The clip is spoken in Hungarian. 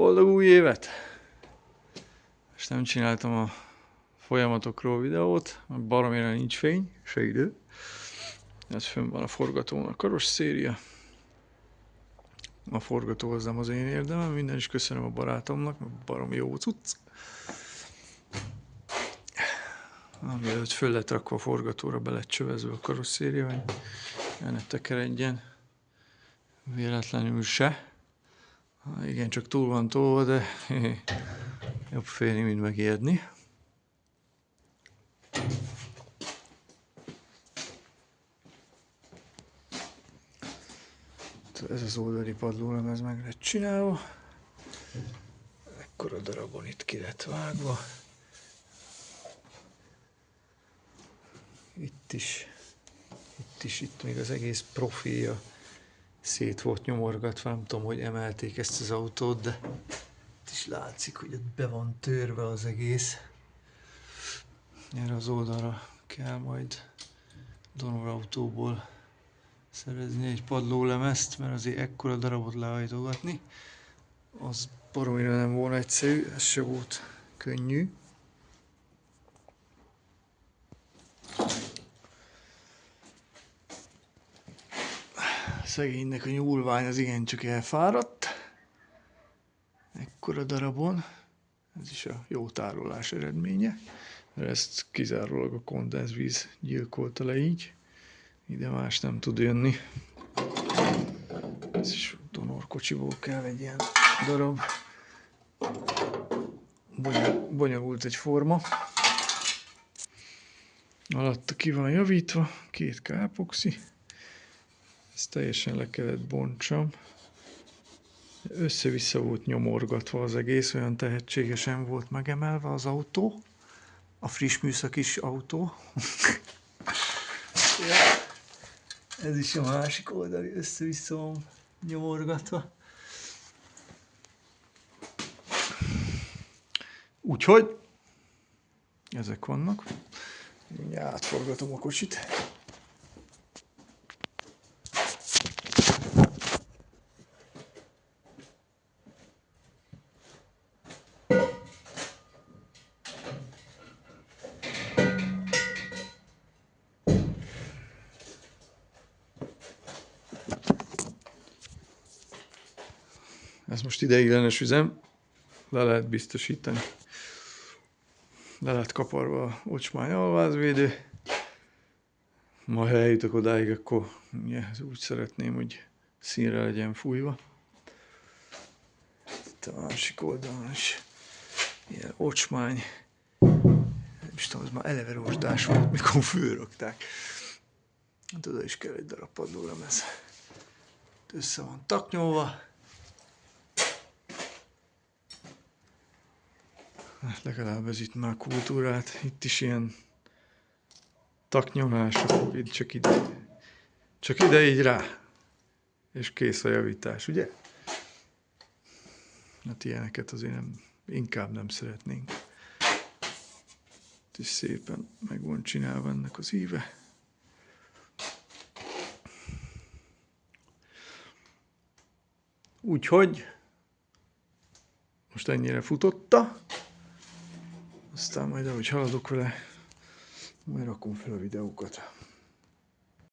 Boldog új évet! És nem csináltam a folyamatokról videót, mert baromira nincs fény, se idő. Ez fönn van a forgatón, a karosszéria. A forgatóhoz nem az én érdemem, minden is köszönöm a barátomnak, mert baromi jó cucc. Mielőtt föl lett rakva a forgatóra, be lett csövezve a karosszéria, hogy el ne tekeredjen véletlenül se. Igen, csak túl van tolva, de jobb félni, mint megijedni. Ez az oldali padlólemez meg lett csinálva. Ekkora darabon itt ki lett vágva. Itt még az egész profilja szét volt nyomorgatva. Nem tudom, hogy emelték ezt az autót, de itt is látszik, hogy ott be van törve az egész. Erre az oldalra kell majd Donor autóból szerezni egy padlólemezt, mert azért ekkora darabot lehajtogatni, az baromira nem volna egyszerű, ez se volt könnyű. Szegénynek a nyúlvány az igencsak elfáradt. Ekkora darabon. Ez is a jó tárolás eredménye, mert ezt kizárólag a kondenzvíz gyilkolta le így. Ide más nem tud jönni. Ez is Donor kocsiból kell egy ilyen darab. Bonyolult egy forma. Alatta ki van javítva, 2K epoxi. Ezt teljesen le kellett bontsam. Össze-vissza volt nyomorgatva az egész, olyan tehetségesen volt megemelve az autó. A friss műszakis autó. Ja. Ez is a másik oldali, össze-vissza van nyomorgatva. Úgyhogy ezek vannak. Mindjárt átforgatom a kocsit. Ez most ideiglenes üzem, le lehet biztosítani. Le lett kaparva a ocsmány alvázvédő. Ma ha eljutok odáig, akkor úgy szeretném, hogy színre legyen fújva. Itt a másik oldalon is ilyen ocsmány. Nem is tudom, ez már eleve rozsdás volt, mikor fölrakták. Hát oda is kell egy darab padlólemez. Össze van taknyolva. Legalább ez itt már kultúrát. Itt is ilyen taknyolások, itt csak ide így rá. És kész a javítás, ugye? Hát ilyeneket azért inkább nem szeretnénk. Itt is szépen meg van csinálva ennek az íve. Úgyhogy most ennyire futotta. Aztán majd ahogy haladok vele, majd rakom fel a videókat.